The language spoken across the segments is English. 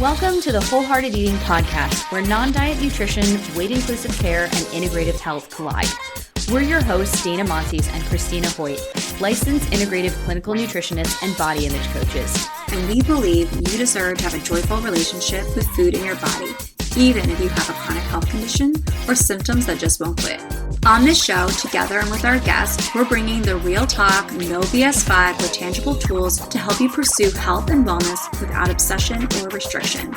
Welcome to the Wholehearted Eating Podcast, where non-diet nutrition, weight-inclusive care, and integrative health collide. We're your hosts, Dana Montes and Christina Hoyt, licensed integrative clinical nutritionists and body image coaches. And we believe you deserve to have a joyful relationship with food in your body, even if you have a chronic health condition or symptoms that just won't quit. On this show, together and with our guests, we're bringing the real talk, no BS vibe with tangible tools to help you pursue health and wellness without obsession or restriction.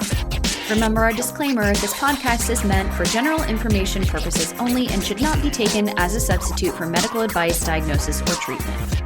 Remember our disclaimer, this podcast is meant for general information purposes only and should not be taken as a substitute for medical advice, diagnosis, or treatment.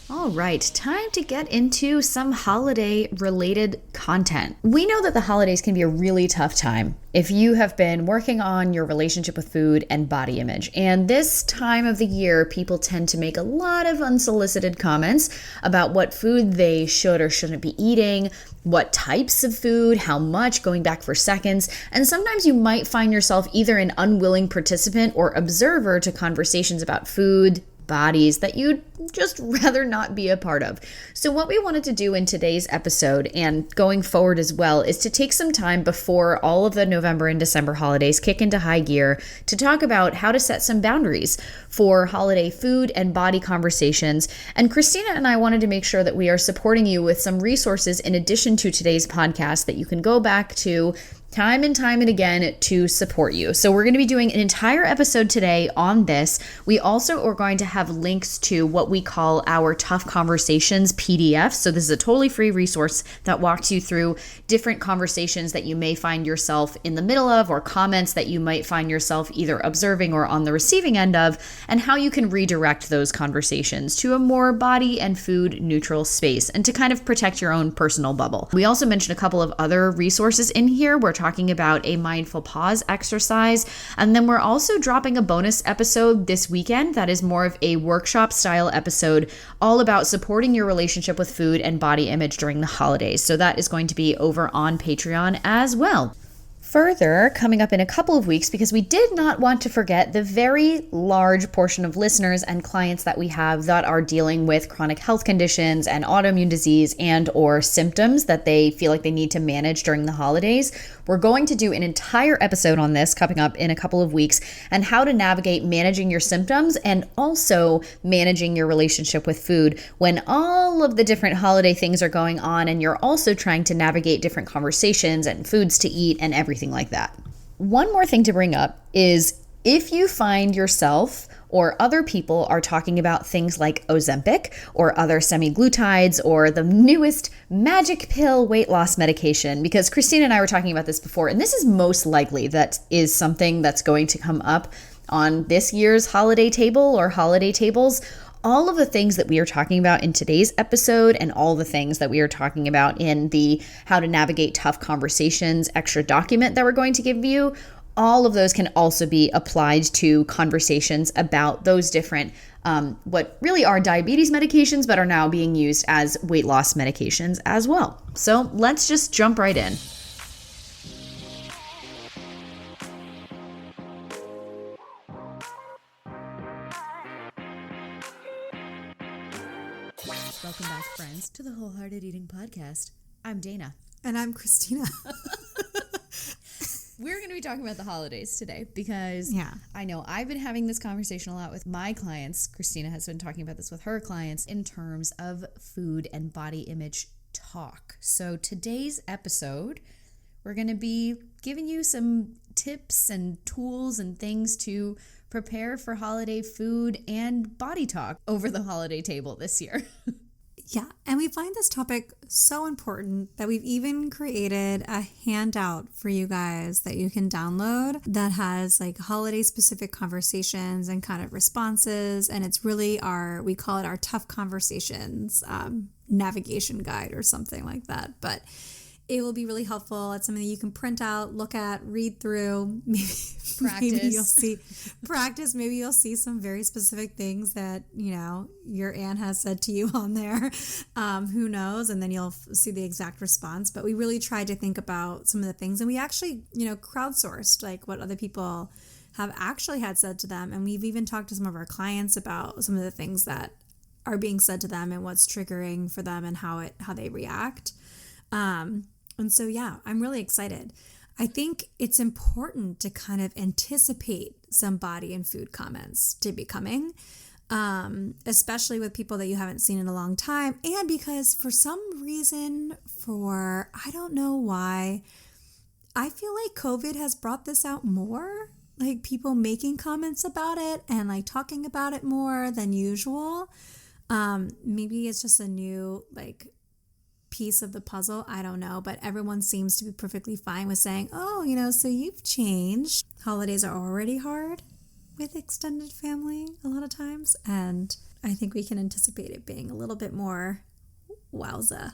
All right, time to get into some holiday-related content. We know that the holidays can be a really tough time if you have been working on your relationship with food and body image. And this time of the year, people tend to make a lot of unsolicited comments about what food they should or shouldn't be eating, what types of food, how much, going back for seconds. And sometimes you might find yourself either an unwilling participant or observer to conversations about food, bodies that you'd just rather not be a part of. So what we wanted to do in today's episode and going forward as well is to take some time before all of the November and December holidays kick into high gear to talk about how to set some boundaries for holiday food and body conversations. And Christina and I wanted to make sure that we are supporting you with some resources in addition to today's podcast that you can go back to time and again to support you. So we're going to be doing an entire episode today on this. We also are going to have links to what we call our Tough Conversations PDF. So this is a totally free resource that walks you through different conversations that you may find yourself in the middle of, or comments that you might find yourself either observing or on the receiving end of, and how you can redirect those conversations to a more body and food neutral space and to kind of protect your own personal bubble. We also mentioned a couple of other resources in here. We're talking about a mindful pause exercise. And then we're also dropping a bonus episode this weekend that is more of a workshop style episode all about supporting your relationship with food and body image during the holidays. So that is going to be over on Patreon as well. Further, coming up in a couple of weeks, because we did not want to forget the very large portion of listeners and clients that we have that are dealing with chronic health conditions and autoimmune disease and or symptoms that they feel like they need to manage during the holidays. We're going to do an entire episode on this coming up in a couple of weeks and how to navigate managing your symptoms and also managing your relationship with food when all of the different holiday things are going on and you're also trying to navigate different conversations and foods to eat and everything like that. One more thing to bring up is if you find yourself or other people are talking about things like Ozempic or other semaglutides or the newest magic pill weight loss medication, because Christina and I were talking about this before, and this is most likely that is something that's going to come up on this year's holiday table or holiday tables. All of the things that we are talking about in today's episode and all the things that we are talking about in the How to Navigate Tough Conversations extra document that we're going to give you, all of those can also be applied to conversations about those different, what really are diabetes medications, but are now being used as weight loss medications as well. So let's just jump right in. Welcome back, friends, to the Wholehearted Eating Podcast. I'm Dana. And I'm Christina. We're going to be talking about the holidays today because I know I've been having this conversation a lot with my clients. Christina has been talking about this with her clients in terms of food and body image talk. So today's episode, we're going to be giving you some tips and tools and things to prepare for holiday food and body talk over the holiday table this year. Yeah, and we find this topic so important that we've even created a handout for you guys that you can download that has like holiday specific conversations and kind of responses. And it's really we call it our Tough Conversations navigation guide or something like that. But it will be really helpful. It's something that you can print out, look at, read through, maybe you'll see practice. Maybe you'll see some very specific things that, you know, your aunt has said to you on there. Who knows? And then you'll see the exact response. But we really tried to think about some of the things, and we actually, you know, crowdsourced like what other people have actually had said to them. And we've even talked to some of our clients about some of the things that are being said to them and what's triggering for them and how they react. And so, yeah, I'm really excited. I think it's important to kind of anticipate some body and food comments to be coming, especially with people that you haven't seen in a long time. And because for some reason, I don't know why, I feel like COVID has brought this out more, like people making comments about it and like talking about it more than usual. Maybe it's just a new like piece of the puzzle. I don't know, but everyone seems to be perfectly fine with saying, oh, so you've changed. Holidays are already hard with extended family a lot of times. And I think we can anticipate it being a little bit more wowza.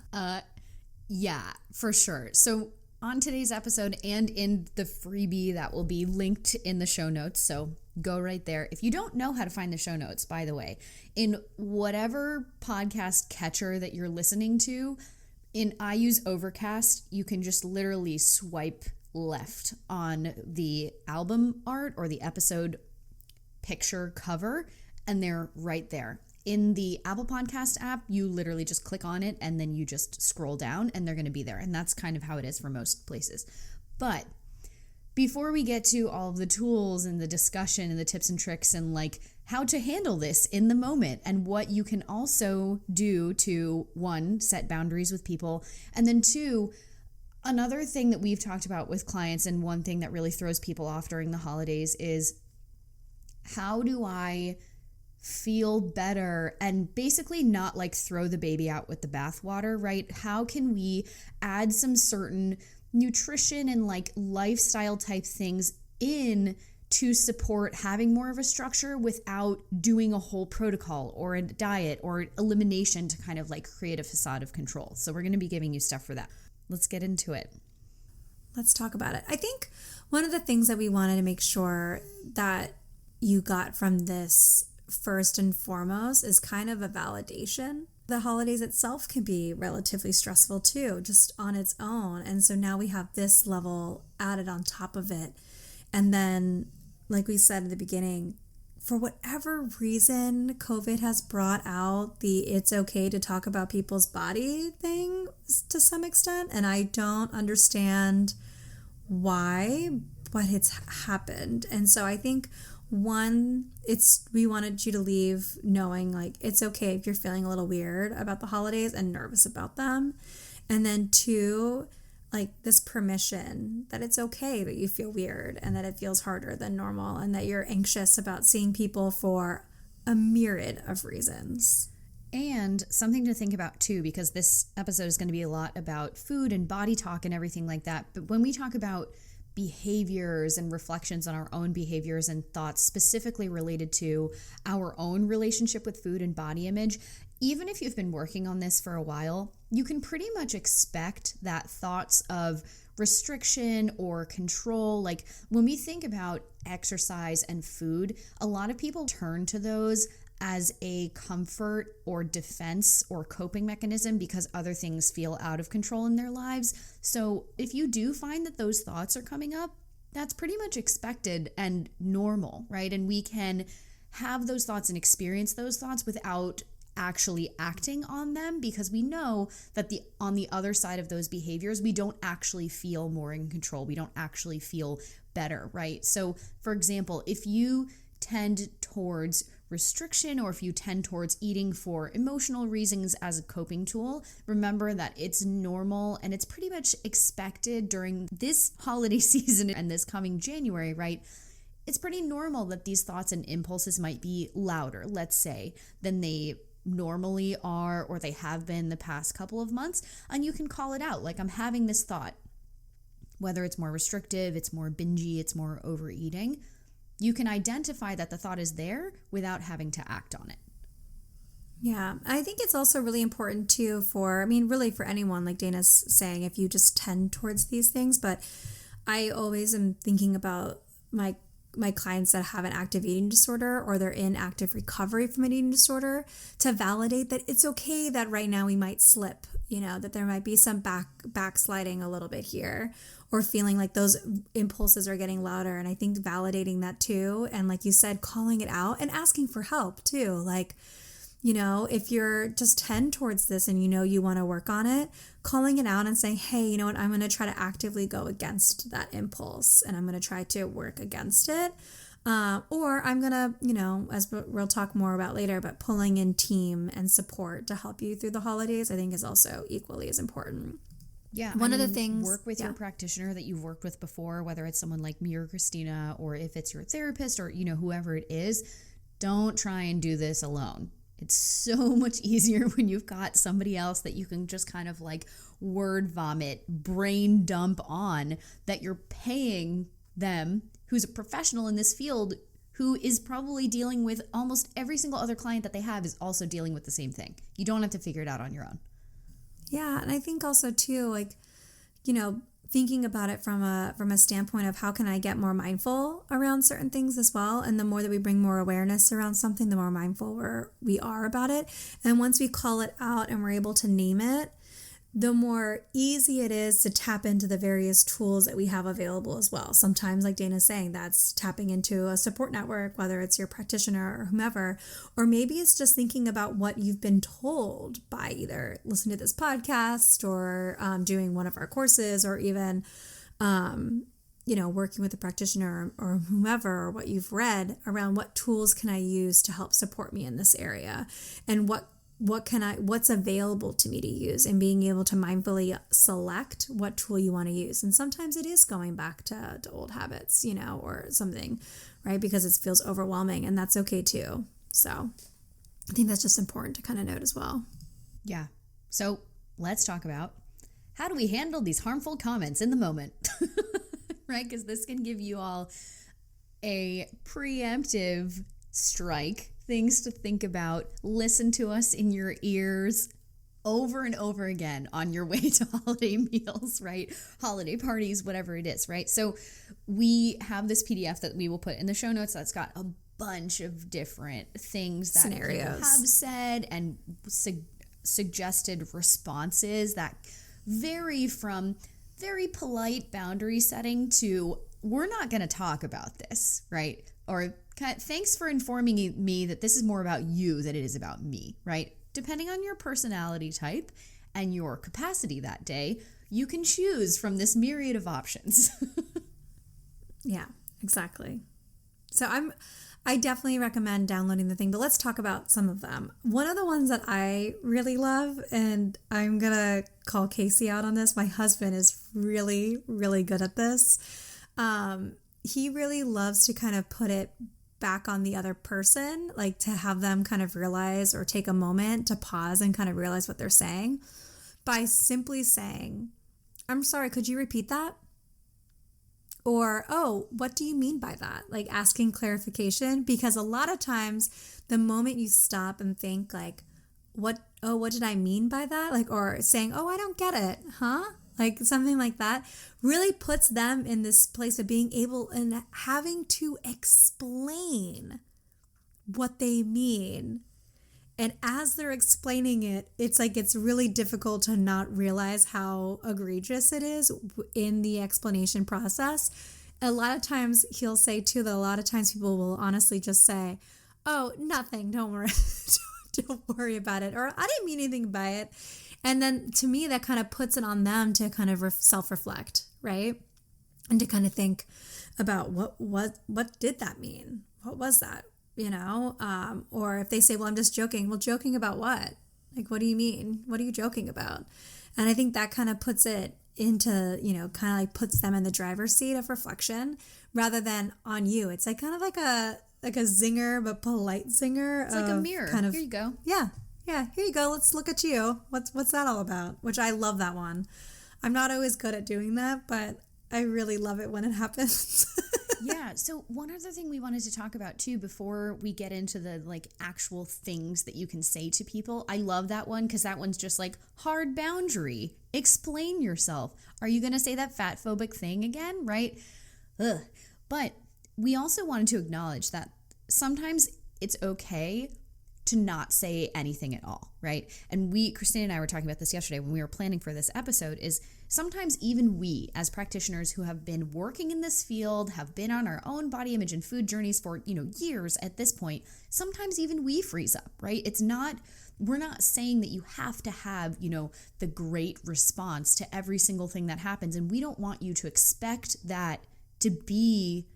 Yeah, for sure. So on today's episode and in the freebie that will be linked in the show notes, so go right there. If you don't know how to find the show notes, by the way, in whatever podcast catcher that you're listening to, I use Overcast, you can just literally swipe left on the album art or the episode picture cover, and they're right there. In the Apple Podcast app, you literally just click on it and then you just scroll down and they're going to be there. And that's kind of how it is for most places. But before we get to all of the tools and the discussion and the tips and tricks and like how to handle this in the moment and what you can also do to, one, set boundaries with people, and then two, another thing that we've talked about with clients and one thing that really throws people off during the holidays is how do I feel better and basically not like throw the baby out with the bathwater, right? How can we add some certain nutrition and like lifestyle type things in to support having more of a structure without doing a whole protocol or a diet or elimination to kind of like create a facade of control? So we're going to be giving you stuff for that. Let's get into it. Let's talk about it. I think one of the things that we wanted to make sure that you got from this first and foremost is kind of a validation. The holidays itself can be relatively stressful too, just on its own. And so now we have this level added on top of it. And then, like we said in the beginning, for whatever reason, COVID has brought out the it's okay to talk about people's body thing to some extent. And I don't understand why, but it's happened. And so I think we wanted you to leave knowing like it's okay if you're feeling a little weird about the holidays and nervous about them. And then two, like this permission that it's okay that you feel weird and that it feels harder than normal and that you're anxious about seeing people for a myriad of reasons. And something to think about too, because this episode is going to be a lot about food and body talk and everything like that. But when we talk about behaviors and reflections on our own behaviors and thoughts specifically related to our own relationship with food and body image, even if you've been working on this for a while, you can pretty much expect that thoughts of restriction or control, like when we think about exercise and food, a lot of people turn to those as a comfort or defense or coping mechanism because other things feel out of control in their lives. So if you do find that those thoughts are coming up, that's pretty much expected and normal, right? And we can have those thoughts and experience those thoughts without actually acting on them, because we know that on the other side of those behaviors, we don't actually feel more in control. We don't actually feel better, right? So for example, if you tend towards restriction or if you tend towards eating for emotional reasons as a coping tool, remember that it's normal and it's pretty much expected during this holiday season and this coming January, right? It's pretty normal that these thoughts and impulses might be louder, let's say, than they normally are or they have been the past couple of months, and you can call it out. Like, I'm having this thought, whether it's more restrictive, it's more bingy, it's more overeating. You can identify that the thought is there without having to act on it. Yeah, I think it's also really important too really for anyone, like Dana's saying, if you just tend towards these things. But I always am thinking about my clients that have an active eating disorder or they're in active recovery from an eating disorder, to validate that it's okay that right now we might slip, that there might be some backsliding a little bit here, or feeling like those impulses are getting louder. And I think validating that too, and like you said, calling it out and asking for help too. Like, if you're just 10 towards this and you want to work on it, calling it out and saying, hey, you know what, I'm going to try to actively go against that impulse and I'm going to try to work against it. Or I'm going to, as we'll talk more about later, but pulling in team and support to help you through the holidays, I think is also equally as important. Yeah. One of the things, work with your practitioner that you've worked with before, whether it's someone like me or Christina, or if it's your therapist or, whoever it is, don't try and do this alone. It's so much easier when you've got somebody else that you can just kind of like word vomit, brain dump on, that you're paying them, who's a professional in this field, who is probably dealing with almost every single other client that they have is also dealing with the same thing. You don't have to figure it out on your own. Yeah. And I think also too, like, thinking about it from a standpoint of how can I get more mindful around certain things as well. And the more that we bring more awareness around something, the more mindful we are about it. And once we call it out and we're able to name it, the more easy it is to tap into the various tools that we have available as well. Sometimes, like Dana's saying, that's tapping into a support network, whether it's your practitioner or whomever, or maybe it's just thinking about what you've been told by either listening to this podcast or doing one of our courses, or even, working with a practitioner or whomever, or what you've read around what tools can I use to help support me in this area, and what's available to me to use, and being able to mindfully select what tool you want to use. And sometimes it is going back to old habits, or something, right? Because it feels overwhelming, and that's okay too. So I think that's just important to kind of note as well. Yeah. So let's talk about how do we handle these harmful comments in the moment, right? Because this can give you all a preemptive strike, things to think about. Listen to us in your ears over and over again on your way to holiday meals, right? Holiday parties, whatever it is, right? So we have this PDF that we will put in the show notes that's got a bunch of different things that scenarios people have said and suggested responses that vary from very polite boundary setting to we're not going to talk about this, right? Or thanks for informing me that this is more about you than it is about me, right? Depending on your personality type and your capacity that day, you can choose from this myriad of options. Yeah, exactly. So I definitely recommend downloading the thing, but let's talk about some of them. One of the ones that I really love, and I'm going to call Casey out on this. My husband is really, really good at this. He really loves to kind of put it back on the other person, like to have them kind of realize or take a moment to pause and kind of realize what they're saying by simply saying, I'm sorry, could you repeat that? Or, oh, what do you mean by that? Like asking clarification, because a lot of times the moment you stop and think like, what did I mean by that? Like, or saying, oh, I don't get it. Huh? Like something like that really puts them in this place of being able and having to explain what they mean. And as they're explaining it, it's like it's really difficult to not realize how egregious it is in the explanation process. A lot of times he'll say too that a lot of times people will honestly just say, oh, nothing, don't worry. Don't worry about it. Or I didn't mean anything by it. And then to me, that kind of puts it on them to kind of self-reflect, right? And to kind of think about what did that mean? What was that? Or if they say, well, I'm just joking. Well, joking about what? Like, what do you mean? What are you joking about? And I think that kind of puts it into, kind of like puts them in the driver's seat of reflection rather than on you. It's like kind of like a zinger, but polite zinger. It's like a mirror. Kind of, here you go. Yeah. Yeah, here you go. Let's look at you. What's that all about? Which I love that one. I'm not always good at doing that, but I really love it when it happens. Yeah. So one other thing we wanted to talk about too, before we get into the like actual things that you can say to people. I love that one because that one's just like hard boundary. Explain yourself. Are you going to say that fat phobic thing again? Right? Ugh. But we also wanted to acknowledge that sometimes it's okay to not say anything at all, right? And Christine and I were talking about this yesterday when we were planning for this episode, is sometimes even we as practitioners who have been working in this field, have been on our own body image and food journeys for, years at this point, sometimes even we freeze up, right? We're not saying that you have to have, the great response to every single thing that happens. And we don't want you to expect that to be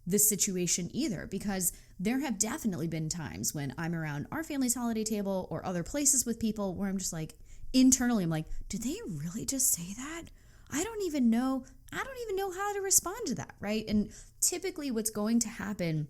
the situation either, because there have definitely been times when I'm around our family's holiday table or other places with people where I'm just like, internally, I'm like, did they really just say that? I don't even know how to respond to that, right? And typically what's going to happen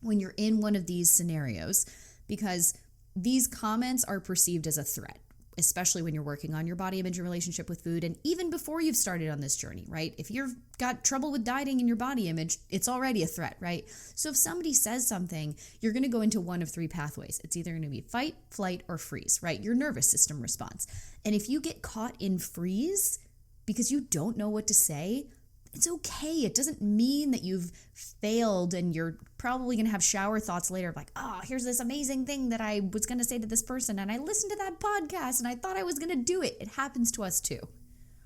when you're in one of these scenarios, because these comments are perceived as a threat, especially when you're working on your body image and relationship with food, and even before you've started on this journey, right? If you've got trouble with dieting in your body image, it's already a threat, right? So if somebody says something, you're going to go into one of three pathways. It's either going to be fight, flight, or freeze, right? Your nervous system response. And if you get caught in freeze because you don't know what to say, it's okay. It doesn't mean that you've failed, and you're probably going to have shower thoughts later of like, oh, here's this amazing thing that I was going to say to this person, and I listened to that podcast and I thought I was going to do it. It happens to us too.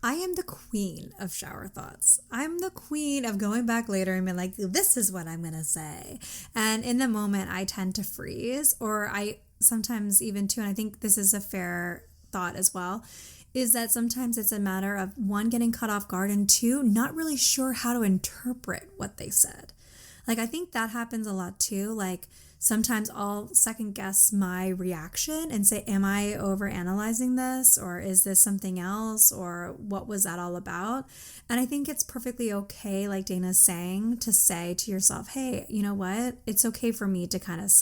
I am the queen of shower thoughts. I'm the queen of going back later and being like, this is what I'm going to say. And in the moment, I tend to freeze, or I sometimes even too, and I think this is a fair thought as well, is that sometimes it's a matter of one, getting caught off guard, and two, not really sure how to interpret what they said. Like, I think that happens a lot too. Like, sometimes I'll second guess my reaction and say, am I overanalyzing this? Or is this something else? Or what was that all about? And I think it's perfectly okay, like Dana's saying, to say to yourself, hey, you know what? It's okay for me to kind of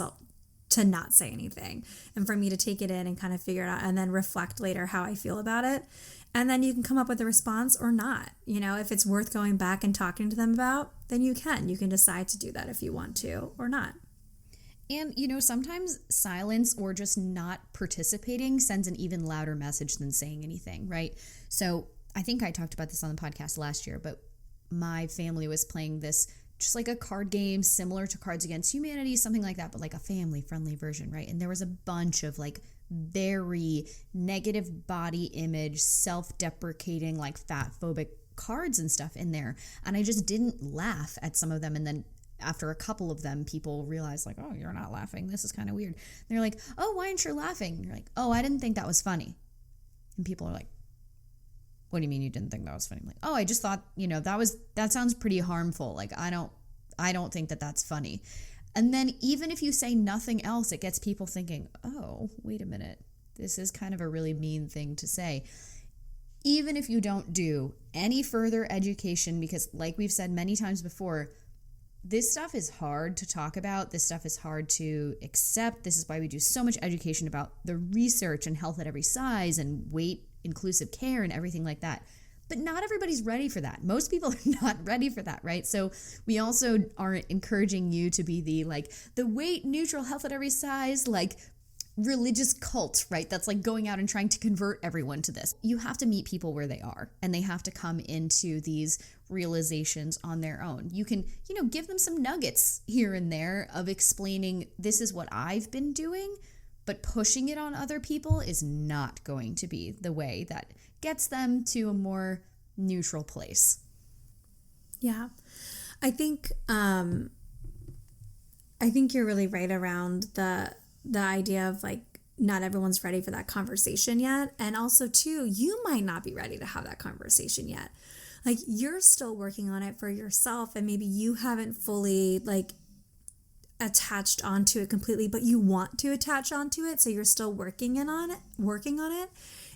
to not say anything, and for me to take it in and kind of figure it out, and then reflect later how I feel about it. And then you can come up with a response or not. If it's worth going back and talking to them about, then you can decide to do that if you want to or not. And, sometimes silence or just not participating sends an even louder message than saying anything, right? So I think I talked about this on the podcast last year, but my family was playing this, just like a card game similar to Cards Against Humanity, something like that, but like a family-friendly version, right? And there was a bunch of like very negative body image, self-deprecating, like fat-phobic cards and stuff in there. And I just didn't laugh at some of them. And then after a couple of them, people realized like, oh, you're not laughing. This is kind of weird. And they're like, oh, why aren't you laughing? And you're like, oh, I didn't think that was funny. And people are like, what do you mean you didn't think that was funny? I'm like, oh, I just thought, that sounds pretty harmful. Like, I don't think that that's funny. And then even if you say nothing else, it gets people thinking, oh, wait a minute. This is kind of a really mean thing to say. Even if you don't do any further education, because like we've said many times before, this stuff is hard to talk about. This stuff is hard to accept. This is why we do so much education about the research and health at every size and weight inclusive care and everything like that. But not everybody's ready for that. Most people are not ready for that, right? So we also aren't encouraging you to be the weight neutral health at every size, like religious cult, right? That's like going out and trying to convert everyone to this. You have to meet people where they are, and they have to come into these realizations on their own. You can, give them some nuggets here and there of explaining, this is what I've been doing, but pushing it on other people is not going to be the way that gets them to a more neutral place. Yeah. I think you're really right around the idea of like, not everyone's ready for that conversation yet. And also too, you might not be ready to have that conversation yet. Like, you're still working on it for yourself, and maybe you haven't fully attached onto it completely, but you want to attach onto it. So you're still working on it.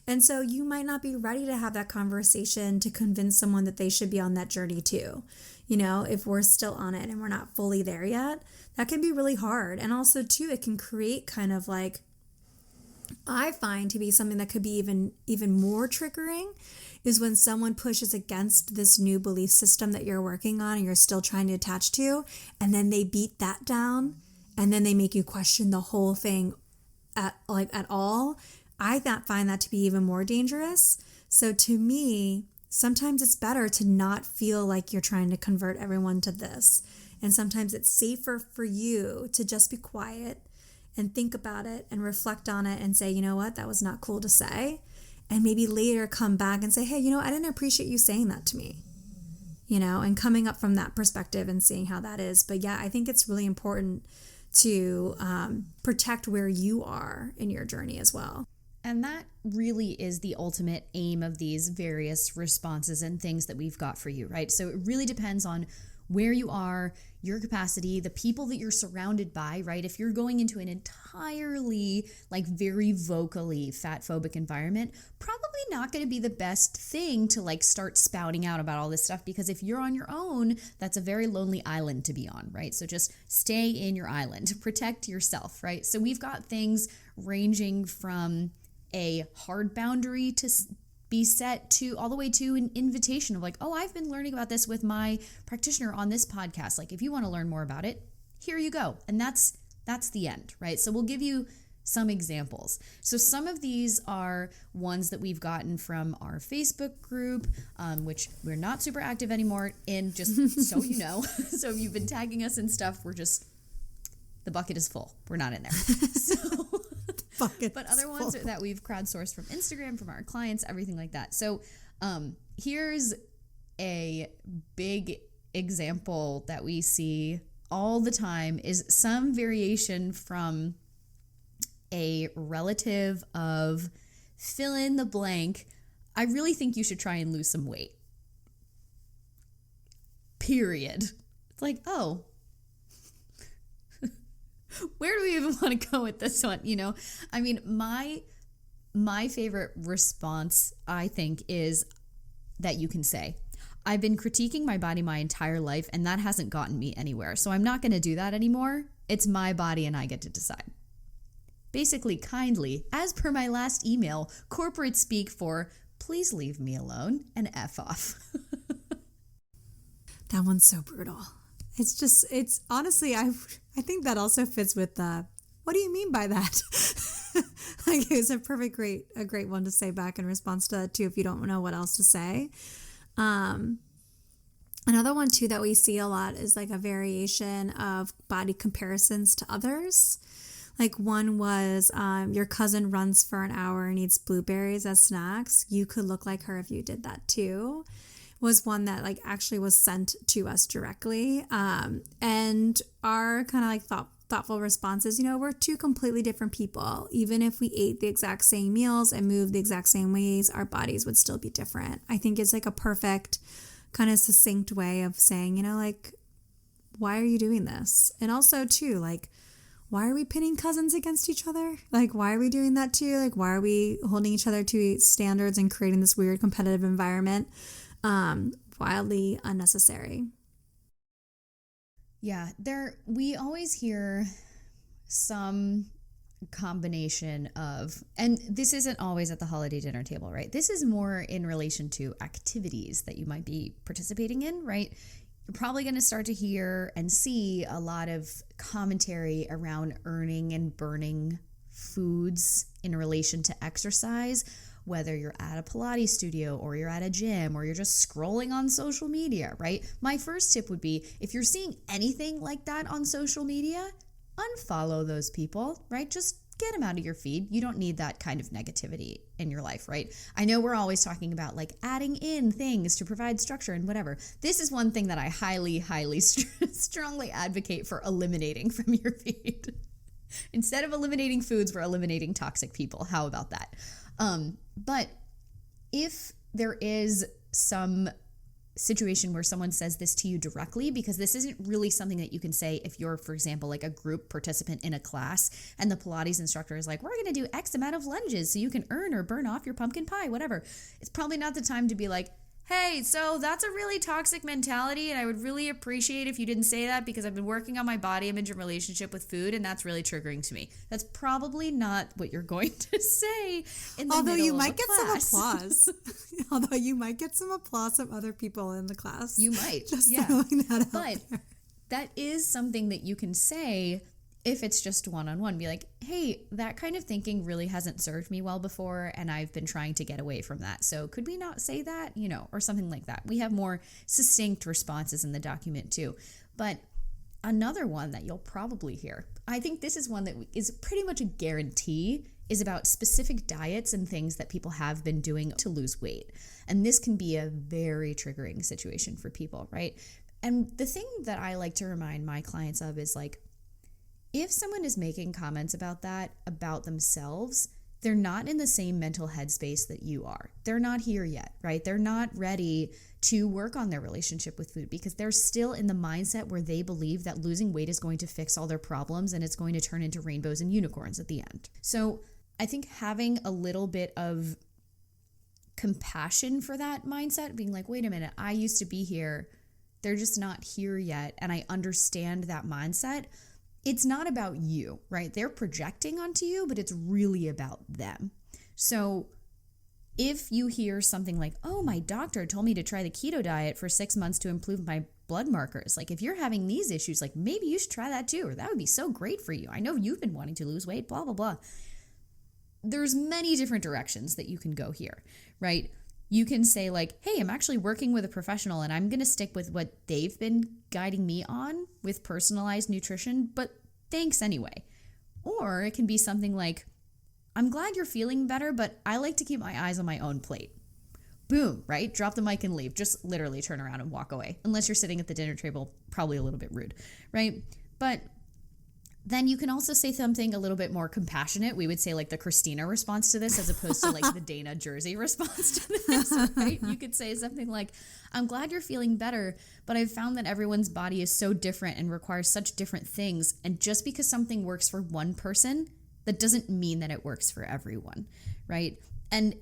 And so you might not be ready to have that conversation to convince someone that they should be on that journey too. If we're still on it and we're not fully there yet, that can be really hard. And also too, it can create kind of like, I find to be something that could be even more triggering is when someone pushes against this new belief system that you're working on and you're still trying to attach to, and then they beat that down, and then they make you question the whole thing at all. I find that to be even more dangerous. So to me, sometimes it's better to not feel like you're trying to convert everyone to this. And sometimes it's safer for you to just be quiet and think about it and reflect on it and say, you know what, that was not cool to say. And maybe later come back and say, hey, you know, I didn't appreciate you saying that to me, you know, and coming up from that perspective and seeing how that is. But yeah, I think it's really important to protect where you are in your journey as well. And that really is the ultimate aim of these various responses and things that we've got for you, right? So it really depends on where you are, your capacity, the people that you're surrounded by, right? If you're going into an entirely like very vocally fat phobic environment, probably not going to be the best thing to like start spouting out about all this stuff, because if you're on your own, that's a very lonely island to be on, right? So just stay in your island, protect yourself, right? So we've got things ranging from a hard boundary to be set to all the way to an invitation of like, oh, I've been learning about this with my practitioner on this podcast. Like, if you want to learn more about it, here you go. And that's the end, right? So we'll give you some examples. So some of these are ones that we've gotten from our Facebook group, which we're not super active anymore in, just so you know. So if you've been tagging us and stuff, the bucket is full. We're not in there. So but other ones that we've crowdsourced from Instagram, from our clients, everything like that. So here's a big example that we see all the time, is some variation from a relative of fill in the blank. I really think you should try and lose some weight. Period. It's like, oh, where do we even want to go with this one? You know, I mean, my favorite response, I think, is that you can say, I've been critiquing my body my entire life, and that hasn't gotten me anywhere. So I'm not going to do that anymore. It's my body, and I get to decide. Basically, kindly, as per my last email, corporate speak for, please leave me alone and F off. That one's so brutal. It's honestly, I think that also fits with what do you mean by that? Like, it's a great one to say back in response to that too, if you don't know what else to say. Another one too that we see a lot is like a variation of body comparisons to others. Like one was your cousin runs for an hour and eats blueberries as snacks. You could look like her if you did that too. Was one that like actually was sent to us directly. And our kind of like thoughtful responses, you know, we're two completely different people. Even if we ate the exact same meals and moved the exact same ways, our bodies would still be different. I think it's like a perfect kind of succinct way of saying, you know, like, why are you doing this? And also too, like, why are we pitting cousins against each other? Like, why are we doing that too? Like, why are we holding each other to standards and creating this weird competitive environment? Wildly unnecessary. Yeah, we always hear some combination of, and this isn't always at the holiday dinner table, right? This is more in relation to activities that you might be participating in, right? You're probably going to start to hear and see a lot of commentary around earning and burning foods in relation to exercise, whether you're at a Pilates studio or you're at a gym or you're just scrolling on social media, right? My first tip would be, if you're seeing anything like that on social media, unfollow those people, right? Just get them out of your feed. You don't need that kind of negativity in your life, right? I know we're always talking about like adding in things to provide structure and whatever. This is one thing that I highly strongly advocate for eliminating from your feed. Instead of eliminating foods, we're eliminating toxic people. How about that? But if there is some situation where someone says this to you directly, because this isn't really something that you can say if you're, for example, like a group participant in a class and the Pilates instructor is like, we're going to do X amount of lunges so you can earn or burn off your pumpkin pie, whatever. It's probably not the time to be like, hey, so that's a really toxic mentality, and I would really appreciate if you didn't say that because I've been working on my body image and relationship with food, and that's really triggering to me. That's probably not what you're going to say in the Although middle you of might a get class. some applause. Although you might get some applause from other people in the class. You might, Just yeah. throwing that out But there. that is something that you can say if it's just one-on-one. Be like, hey, that kind of thinking really hasn't served me well before, and I've been trying to get away from that. So could we not say that, you know, or something like that. We have more succinct responses in the document too. But Another one that you'll probably hear, I think this is one that is pretty much a guarantee, is about specific diets and things that people have been doing to lose weight. And this can be a very triggering situation for people, right? And the thing that I like to remind my clients of is like, if someone is making comments about that, about themselves, they're not in the same mental headspace that you are. They're not here yet, right? They're not ready to work on their relationship with food because they're still in the mindset where they believe that losing weight is going to fix all their problems and it's going to turn into rainbows and unicorns at the end. So I think having a little bit of compassion for that mindset, being like, wait a minute, I used to be here. They're just not here yet. And I understand that mindset. It's not about you, right? They're projecting onto you, but it's really about them. So if you hear something like, oh, my doctor told me to try the keto diet for 6 months to improve my blood markers. Like if you're having these issues, like maybe you should try that too, or that would be so great for you. I know you've been wanting to lose weight, blah, blah, blah. There's many different directions that you can go here, right? You can say like, hey, I'm actually working with a professional and I'm going to stick with what they've been guiding me on with personalized nutrition, but thanks anyway. Or it can be something like, I'm glad you're feeling better, but I like to keep my eyes on my own plate. Boom, right? Drop the mic and leave. Just literally turn around and walk away. Unless you're sitting at the dinner table, probably a little bit rude, right? But then you can also say something a little bit more compassionate. We would say like the Christina response to this as opposed to like the Dana Jersey response to this, right? You could say something like, I'm glad you're feeling better, but I've found that everyone's body is so different and requires such different things. And just because something works for one person, that doesn't mean that it works for everyone, right? And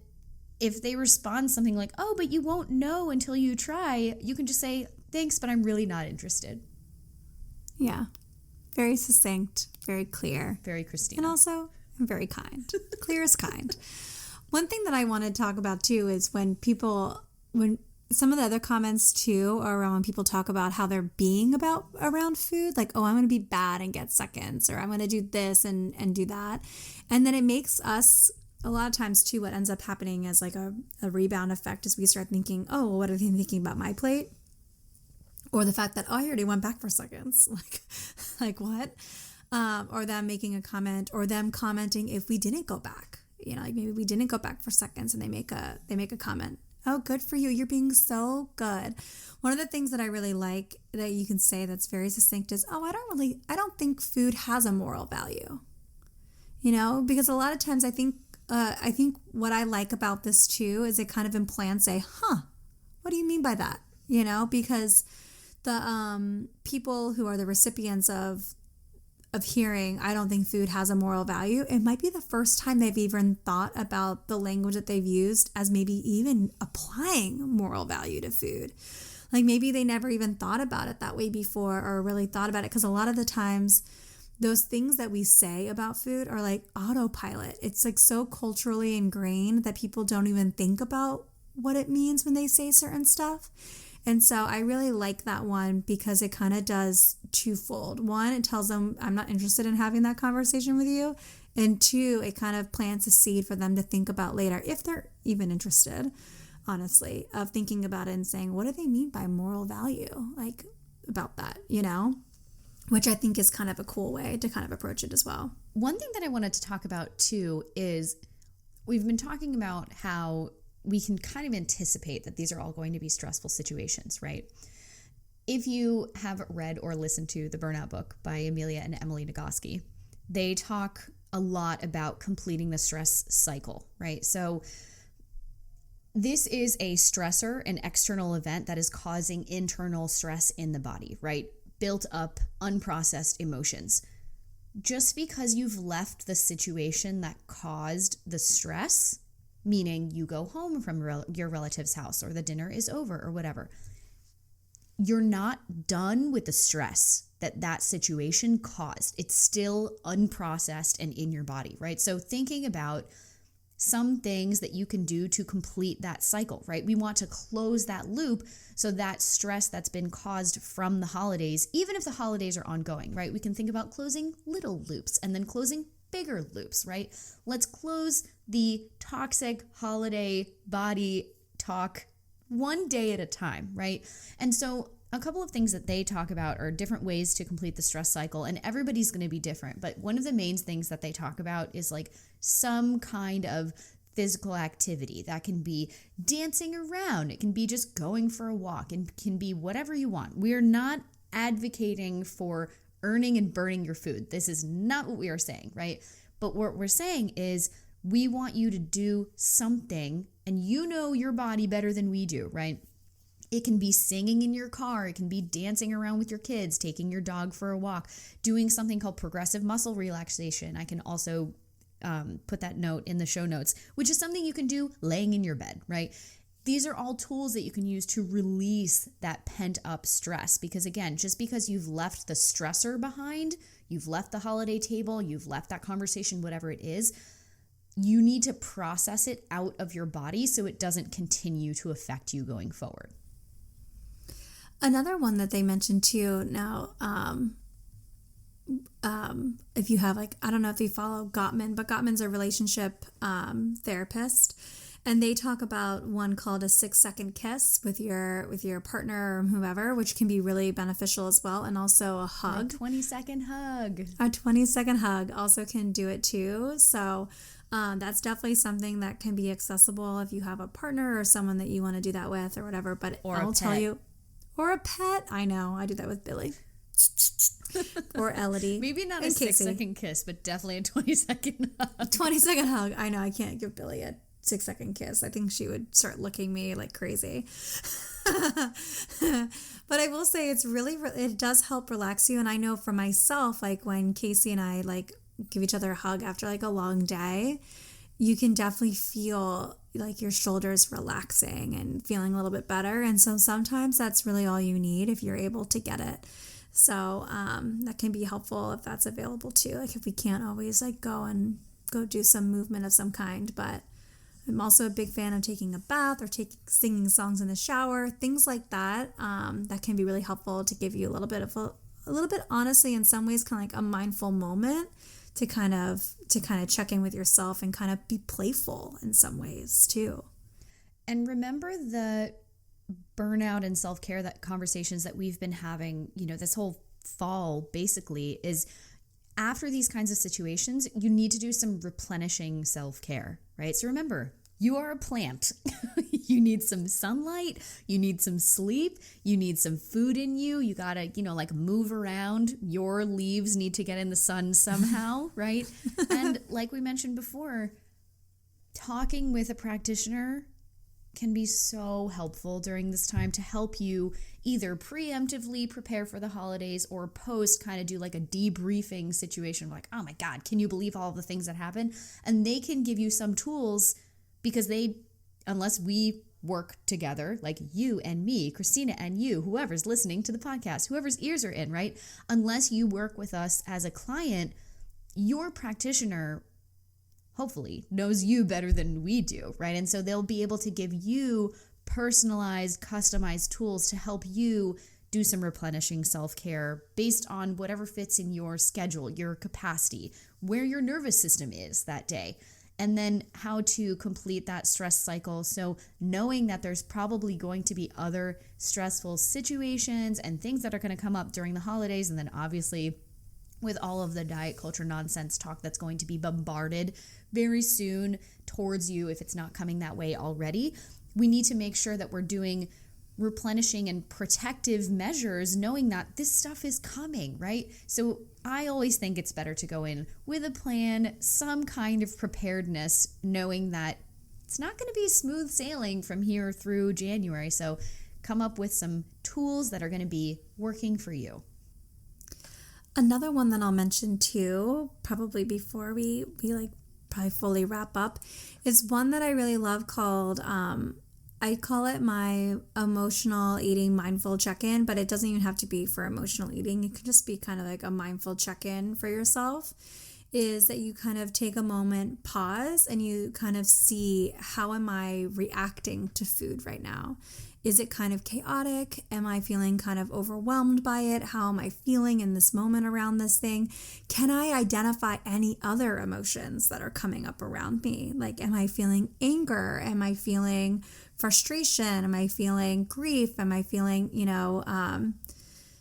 if they respond something like, oh, but you won't know until you try, you can just say, thanks, but I'm really not interested. Yeah. Very succinct, very clear. Very Christina. And also very kind. Clear as kind. One thing that I want to talk about too is when some of the other comments too are around when people talk about how they're being around food, like, oh, I'm going to be bad and get seconds, or I'm going to do this and do that. And then it makes us, a lot of times too, what ends up happening is like a rebound effect as we start thinking, oh, well, what are they thinking about my plate? Or the fact that, oh, I already went back for seconds. Like what? Or them making a comment, or them commenting if we didn't go back. You know, like maybe we didn't go back for seconds and they make a comment. Oh, good for you. You're being so good. One of the things that I really like that you can say that's very succinct is, oh, I don't think food has a moral value. You know, because a lot of times I think what I like about this too is it kind of implants what do you mean by that? You know, because the people who are the recipients of hearing, I don't think food has a moral value, it might be the first time they've even thought about the language that they've used as maybe even applying moral value to food. Like maybe they never even thought about it that way before, or really thought about it, because a lot of the times those things that we say about food are like autopilot. It's like so culturally ingrained that people don't even think about what it means when they say certain stuff. And so I really like that one because it kind of does twofold. One, it tells them I'm not interested in having that conversation with you. And two, it kind of plants a seed for them to think about later, if they're even interested, honestly, of thinking about it and saying, what do they mean by moral value? Like about that, you know? Which I think is kind of a cool way to kind of approach it as well. One thing that I wanted to talk about too is we've been talking about how we can kind of anticipate that these are all going to be stressful situations, right? If you have read or listened to the Burnout book by Amelia and Emily Nagoski, they talk a lot about completing the stress cycle, right? So this is a stressor, an external event that is causing internal stress in the body, right? Built up, unprocessed emotions. Just because you've left the situation that caused the stress, meaning you go home from your relative's house or the dinner is over or whatever, you're not done with the stress that situation caused. It's still unprocessed and in your body, right? So thinking about some things that you can do to complete that cycle, right? We want to close that loop so that stress that's been caused from the holidays, even if the holidays are ongoing, right? We can think about closing little loops and then closing bigger loops, right? Let's close the toxic holiday body talk one day at a time, right? And so a couple of things that they talk about are different ways to complete the stress cycle, and everybody's going to be different. But one of the main things that they talk about is like some kind of physical activity. That can be dancing around, it can be just going for a walk, and can be whatever you want. We're not advocating for earning and burning your food. This is not what we are saying, right? But what we're saying is we want you to do something, and you know your body better than we do, right? It can be singing in your car. It can be dancing around with your kids, taking your dog for a walk, doing something called progressive muscle relaxation. I can also put that note in the show notes, which is something you can do laying in your bed, right? These are all tools that you can use to release that pent up stress. Because again, just because you've left the stressor behind, you've left the holiday table, you've left that conversation, whatever it is, you need to process it out of your body so it doesn't continue to affect you going forward. Another one that they mentioned too now, if you have like, I don't know if you follow Gottman, but Gottman's a relationship therapist, and they talk about one called a 6-second kiss with your partner or whoever, which can be really beneficial as well, and also a hug. A 20-second hug. A 20-second hug also can do it too. So that's definitely something that can be accessible if you have a partner or someone that you want to do that with or whatever. But I'll tell you. Or a pet. I know. I do that with Billy. Or Elodie. Maybe not a 6-second kiss, but definitely a 20-second hug. 20-second hug. I know. I can't give Billy a 6-second kiss. I think she would start licking me like crazy. But I will say it does help relax you. And I know for myself, like when Casey and I like give each other a hug after like a long day, you can definitely feel like your shoulders relaxing and feeling a little bit better. And so sometimes that's really all you need if you're able to get it. So that can be helpful if that's available too. Like if we can't always like go do some movement of some kind. But I'm also a big fan of taking a bath or singing songs in the shower, things like that. That can be really helpful to give you a little bit honestly, in some ways, kind of like a mindful moment to kind of check in with yourself and kind of be playful in some ways too. And remember the burnout and self-care that conversations that we've been having, this whole fall basically is after these kinds of situations, you need to do some replenishing self-care, right? So remember, you are a plant. You need some sunlight. You need some sleep. You need some food in you. You gotta, like move around. Your leaves need to get in the sun somehow, right? And like we mentioned before, talking with a practitioner can be so helpful during this time to help you either preemptively prepare for the holidays or post kind of do like a debriefing situation like, oh my God, can you believe all the things that happen? And they can give you some tools because unless we work together, like you and me, Christina and you, whoever's listening to the podcast, whoever's ears are in, right? Unless you work with us as a client, your practitioner hopefully knows you better than we do, right? And so they'll be able to give you personalized, customized tools to help you do some replenishing self-care based on whatever fits in your schedule, your capacity, where your nervous system is that day, and then how to complete that stress cycle. So knowing that there's probably going to be other stressful situations and things that are going to come up during the holidays, and then obviously with all of the diet culture nonsense talk that's going to be bombarded very soon towards you if it's not coming that way already, we need to make sure that we're doing replenishing and protective measures, knowing that this stuff is coming, right? So I always think it's better to go in with a plan, some kind of preparedness, knowing that it's not going to be smooth sailing from here through January. So come up with some tools that are going to be working for you. Another one that I'll mention too, probably before we probably fully wrap up, is one that I really love called, I call it my emotional eating mindful check-in, but it doesn't even have to be for emotional eating. It could just be kind of like a mindful check-in for yourself. is that you kind of take a moment, pause, and you kind of see, how am I reacting to food right now? Is it kind of chaotic? Am I feeling kind of overwhelmed by it? How am I feeling in this moment around this thing? Can I identify any other emotions that are coming up around me? Like, am I feeling anger? Am I feeling frustration? Am I feeling grief? Am I feeling,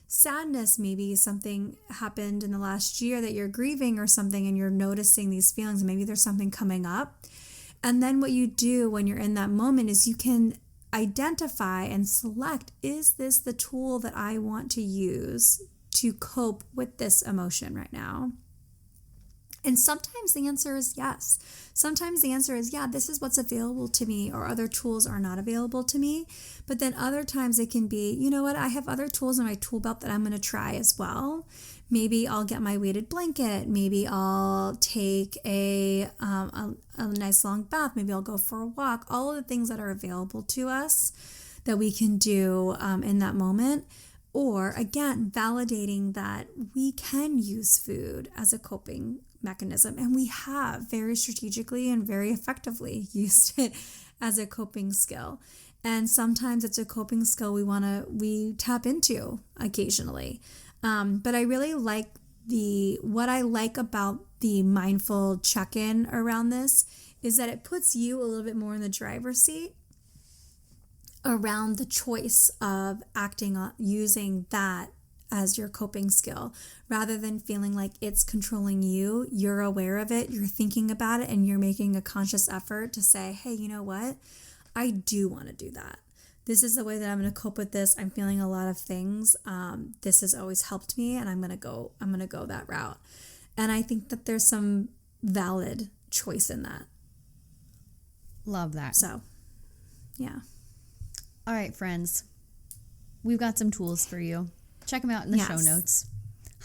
sadness? Maybe something happened in the last year that you're grieving or something, and you're noticing these feelings. Maybe there's something coming up. And then what you do when you're in that moment is you can identify and select, is this the tool that I want to use to cope with this emotion right now? And sometimes the answer is yes. Sometimes the answer is, yeah, this is what's available to me, or other tools are not available to me. But then other times it can be, you know what, I have other tools in my tool belt that I'm going to try as well. Maybe I'll get my weighted blanket. Maybe I'll take a nice long bath. Maybe I'll go for a walk. All of the things that are available to us that we can do in that moment. Or again, validating that we can use food as a coping mechanism, and we have very strategically and very effectively used it as a coping skill. And sometimes it's a coping skill we tap into occasionally. But I really like what I like about the mindful check-in around this is that it puts you a little bit more in the driver's seat around the choice of acting on using that as your coping skill, rather than feeling like it's controlling you. You're aware of it, you're thinking about it, and you're making a conscious effort to say, hey, you know what? I do want to do that. This is the way that I'm going to cope with this. I'm feeling a lot of things. This has always helped me, and I'm going to go that route. And I think that there's some valid choice in that. Love that. So, yeah. All right, friends. We've got some tools for you. Check them out in the show notes.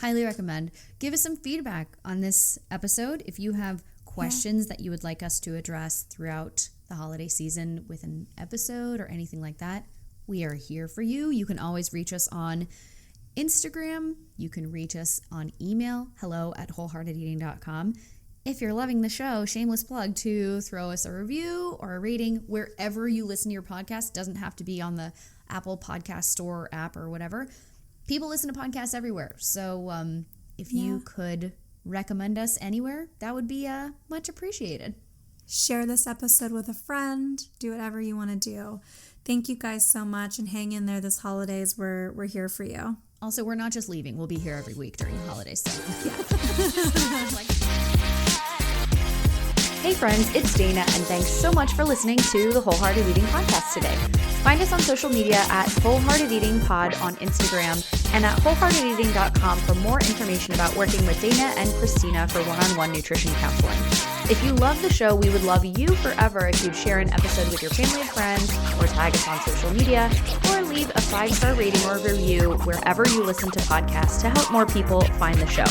Highly recommend. Give us some feedback on this episode. If you have questions that you would like us to address throughout the holiday season with an episode or anything like that, we are here for you. You can always reach us on Instagram. You can reach us on email, hello@wholeheartedeating.com. If you're loving the show, shameless plug to throw us a review or a rating wherever you listen to your podcast. Doesn't have to be on the Apple Podcast Store app or whatever. People listen to podcasts everywhere. So if you could recommend us anywhere, that would be much appreciated. Share this episode with a friend. Do whatever you want to do. Thank you guys so much, and hang in there this holidays. We're here for you. Also, we're not just leaving. We'll be here every week during the holidays. So. Hey friends, it's Dana, and thanks so much for listening to the Wholehearted Eating Podcast today. Find us on social media at Wholehearted Eating Pod on Instagram and at wholeheartedeating.com for more information about working with Dana and Christina for one-on-one nutrition counseling. If you love the show, we would love you forever if you'd share an episode with your family and friends, or tag us on social media, or leave a 5-star rating or review wherever you listen to podcasts to help more people find the show.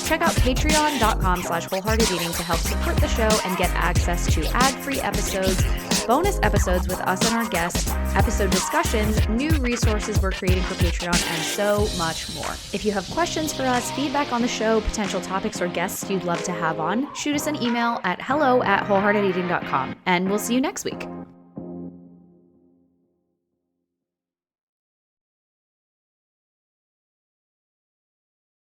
Check out patreon.com/wholeheartedeating to help support the show and get access to ad-free episodes, bonus episodes with us and our guests, episode discussions, new resources we're creating for Patreon, and so much more. If you have questions for us, feedback on the show, potential topics or guests you'd love to have on, shoot us an email at hello@wholeheartedeating.com, and we'll see you next week.